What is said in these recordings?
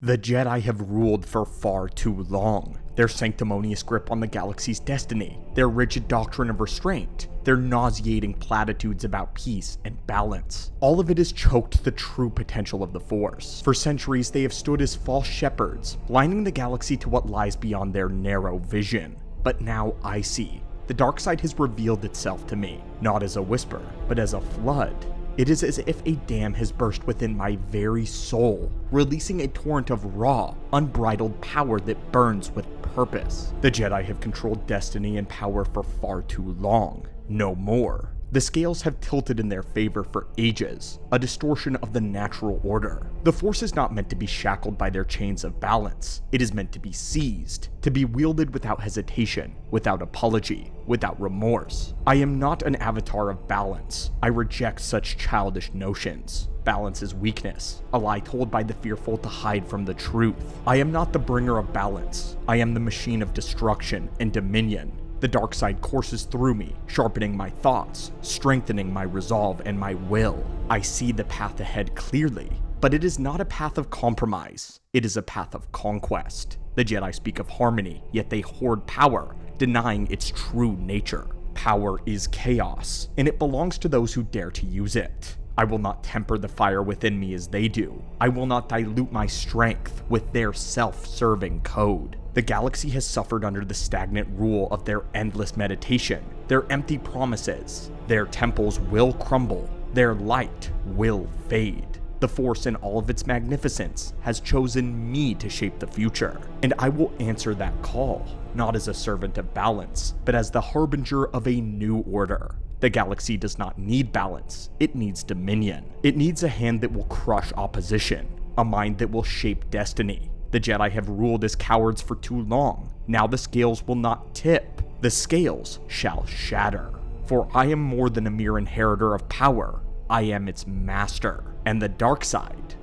The Jedi have ruled for far too long. Their sanctimonious grip on the galaxy's destiny, their rigid doctrine of restraint, their nauseating platitudes about peace and balance. All of it has choked the true potential of the Force. For centuries, they have stood as false shepherds, blinding the galaxy to what lies beyond their narrow vision. But now I see. The dark side has revealed itself to me, not as a whisper, but as a flood. It is as if a dam has burst within my very soul, releasing a torrent of raw, unbridled power that burns with purpose. The Jedi have controlled destiny and power for far too long. No more. The scales have tilted in their favor for ages, a distortion of the natural order. The Force is not meant to be shackled by their chains of balance. It is meant to be seized, to be wielded without hesitation, without apology, without remorse. I am not an avatar of balance. I reject such childish notions. Balance is weakness, a lie told by the fearful to hide from the truth. I am not the bringer of balance. I am the machine of destruction and dominion. The dark side courses through me, sharpening my thoughts, strengthening my resolve and my will. I see the path ahead clearly, but it is not a path of compromise. It is a path of conquest. The Jedi speak of harmony, yet they hoard power, denying its true nature. Power is chaos, and it belongs to those who dare to use it. I will not temper the fire within me as they do. I will not dilute my strength with their self-serving code. The galaxy has suffered under the stagnant rule of their endless meditation, their empty promises. Their temples will crumble. Their light will fade. The Force in all of its magnificence has chosen me to shape the future, and I will answer that call, not as a servant of balance, but as the harbinger of a new order. The galaxy does not need balance, it needs dominion. It needs a hand that will crush opposition, a mind that will shape destiny. The Jedi have ruled as cowards for too long. Now the scales will not tip. The scales shall shatter. For I am more than a mere inheritor of power. I am its master. And the dark side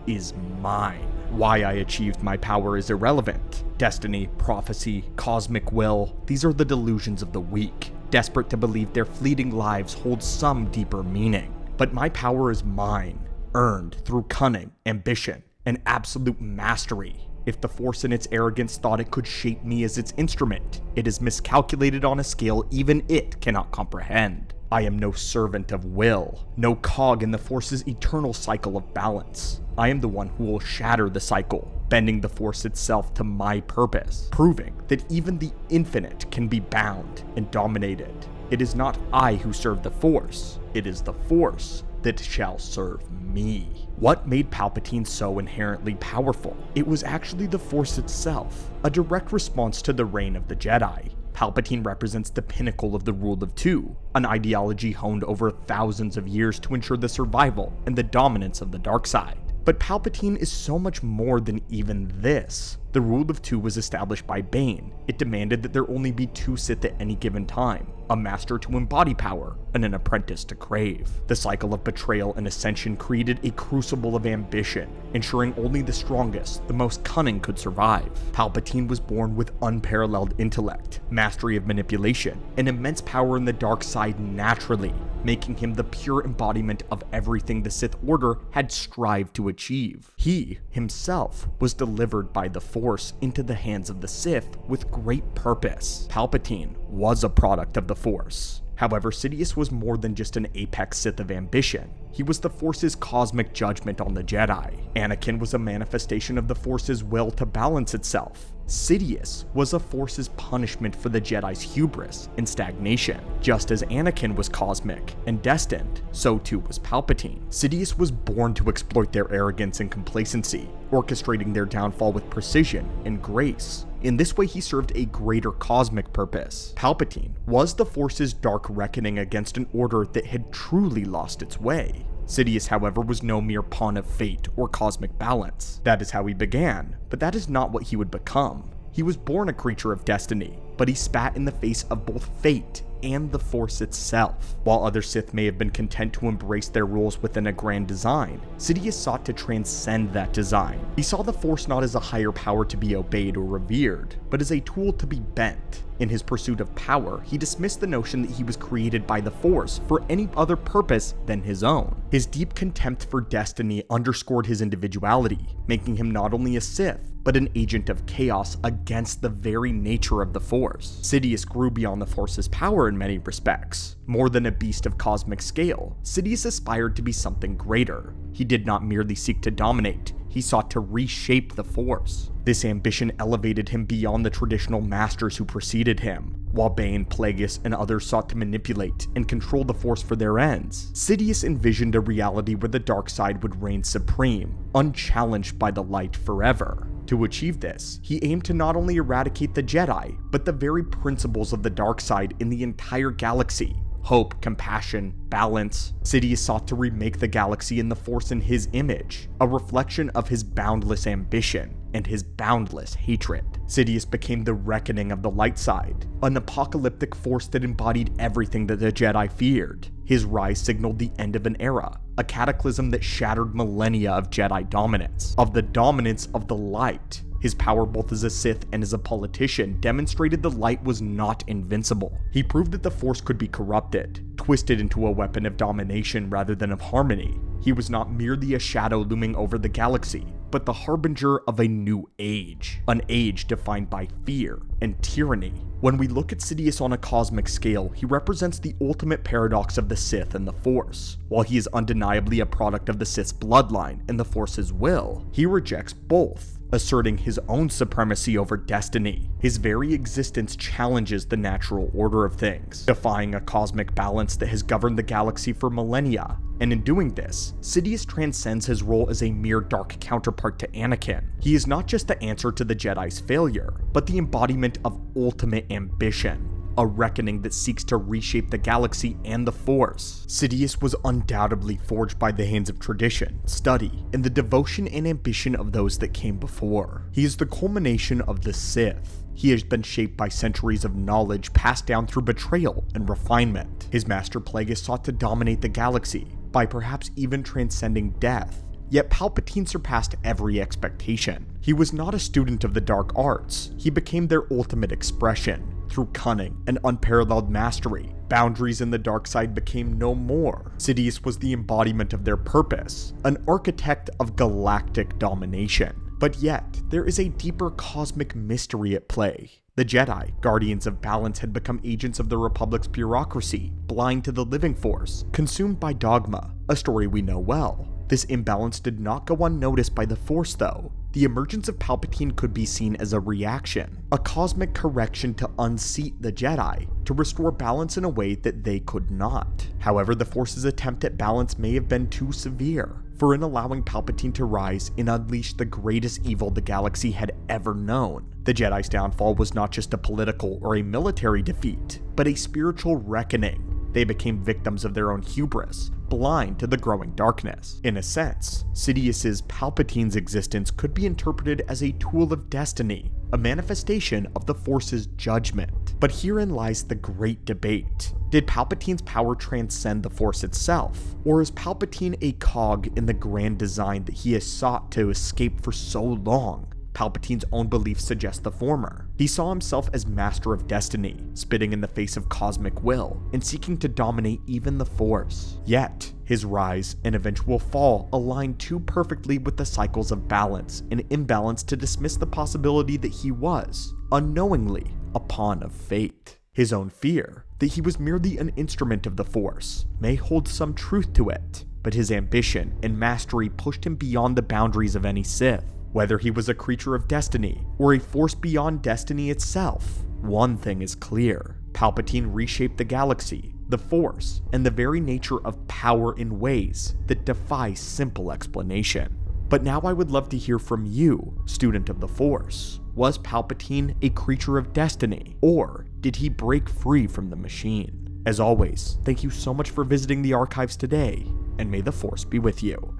is mine. Why I achieved my power is irrelevant. Destiny, prophecy, cosmic will, these are the delusions of the weak, desperate to believe their fleeting lives hold some deeper meaning. But my power is mine, earned through cunning, ambition, and absolute mastery. If the Force in its arrogance thought it could shape me as its instrument, it is miscalculated on a scale even it cannot comprehend. I am no servant of will, no cog in the Force's eternal cycle of balance. I am the one who will shatter the cycle, bending the Force itself to my purpose, proving that even the infinite can be bound and dominated. It is not I who serve the Force, it is the Force that shall serve me. What made Palpatine so inherently powerful? It was actually the Force itself, a direct response to the reign of the Jedi. Palpatine represents the pinnacle of the Rule of Two, an ideology honed over thousands of years to ensure the survival and the dominance of the dark side. But Palpatine is so much more than even this. The Rule of Two was established by Bane. It demanded that there only be two Sith at any given time, a master to embody power, and an apprentice to crave. The cycle of betrayal and ascension created a crucible of ambition, ensuring only the strongest, the most cunning could survive. Palpatine was born with unparalleled intellect, mastery of manipulation, and immense power in the dark side naturally, making him the pure embodiment of everything the Sith Order had strived to achieve. He, himself, was delivered by the Force into the hands of the Sith with great purpose. Palpatine was a product of the Force. However, Sidious was more than just an apex Sith of ambition. He was the Force's cosmic judgment on the Jedi. Anakin was a manifestation of the Force's will to balance itself. Sidious was a Force's punishment for the Jedi's hubris and stagnation. Just as Anakin was cosmic and destined, so too was Palpatine. Sidious was born to exploit their arrogance and complacency, orchestrating their downfall with precision and grace. In this way, he served a greater cosmic purpose. Palpatine was the Force's dark reckoning against an order that had truly lost its way. Sidious, however, was no mere pawn of fate or cosmic balance. That is how he began, but that is not what he would become. He was born a creature of destiny, but he spat in the face of both fate and the Force itself. While other Sith may have been content to embrace their roles within a grand design, Sidious sought to transcend that design. He saw the Force not as a higher power to be obeyed or revered, but as a tool to be bent. In his pursuit of power, he dismissed the notion that he was created by the Force for any other purpose than his own. His deep contempt for destiny underscored his individuality, making him not only a Sith, but an agent of chaos against the very nature of the Force. Sidious grew beyond the Force's power in many respects. More than a beast of cosmic scale, Sidious aspired to be something greater. He did not merely seek to dominate, he sought to reshape the Force. This ambition elevated him beyond the traditional masters who preceded him. While Bane, Plagueis, and others sought to manipulate and control the Force for their ends, Sidious envisioned a reality where the dark side would reign supreme, unchallenged by the light forever. To achieve this, he aimed to not only eradicate the Jedi, but the very principles of the dark side in the entire galaxy. Hope, compassion, balance. Sidious sought to remake the galaxy and the Force in his image, a reflection of his boundless ambition and his boundless hatred. Sidious became the reckoning of the light side, an apocalyptic force that embodied everything that the Jedi feared. His rise signaled the end of an era, a cataclysm that shattered millennia of Jedi dominance, of the dominance of the light. His power both as a Sith and as a politician demonstrated the light was not invincible. He proved that the Force could be corrupted, twisted into a weapon of domination rather than of harmony. He was not merely a shadow looming over the galaxy, but the harbinger of a new age, an age defined by fear and tyranny. When we look at Sidious on a cosmic scale, he represents the ultimate paradox of the Sith and the Force. While he is undeniably a product of the Sith's bloodline and the Force's will, he rejects both, asserting his own supremacy over destiny. His very existence challenges the natural order of things, defying a cosmic balance that has governed the galaxy for millennia. And in doing this, Sidious transcends his role as a mere dark counterpart to Anakin. He is not just the answer to the Jedi's failure, but the embodiment of ultimate ambition, a reckoning that seeks to reshape the galaxy and the Force. Sidious was undoubtedly forged by the hands of tradition, study, and the devotion and ambition of those that came before. He is the culmination of the Sith. He has been shaped by centuries of knowledge passed down through betrayal and refinement. His master Plagueis sought to dominate the galaxy, by perhaps even transcending death. Yet Palpatine surpassed every expectation. He was not a student of the dark arts, he became their ultimate expression. Through cunning and unparalleled mastery, boundaries in the dark side became no more. Sidious was the embodiment of their purpose, an architect of galactic domination. But yet, there is a deeper cosmic mystery at play. The Jedi, guardians of balance, had become agents of the Republic's bureaucracy, blind to the living Force, consumed by dogma, a story we know well. This imbalance did not go unnoticed by the Force though. The emergence of Palpatine could be seen as a reaction, a cosmic correction to unseat the Jedi, to restore balance in a way that they could not. However, the Force's attempt at balance may have been too severe, for in allowing Palpatine to rise and unleash the greatest evil the galaxy had ever known. The Jedi's downfall was not just a political or a military defeat, but a spiritual reckoning. They became victims of their own hubris, blind to the growing darkness. In a sense, Sidious's Palpatine's existence could be interpreted as a tool of destiny, a manifestation of the Force's judgment. But herein lies the great debate. Did Palpatine's power transcend the Force itself? Or is Palpatine a cog in the grand design that he has sought to escape for so long? Palpatine's own beliefs suggest the former. He saw himself as master of destiny, spitting in the face of cosmic will, and seeking to dominate even the Force. Yet, his rise and eventual fall align too perfectly with the cycles of balance and imbalance to dismiss the possibility that he was, unknowingly, a pawn of fate. His own fear, that he was merely an instrument of the Force, may hold some truth to it, but his ambition and mastery pushed him beyond the boundaries of any Sith. Whether he was a creature of destiny, or a force beyond destiny itself, one thing is clear. Palpatine reshaped the galaxy, the Force, and the very nature of power in ways that defy simple explanation. But now I would love to hear from you, student of the Force. Was Palpatine a creature of destiny, or did he break free from the machine? As always, thank you so much for visiting the archives today, and may the Force be with you.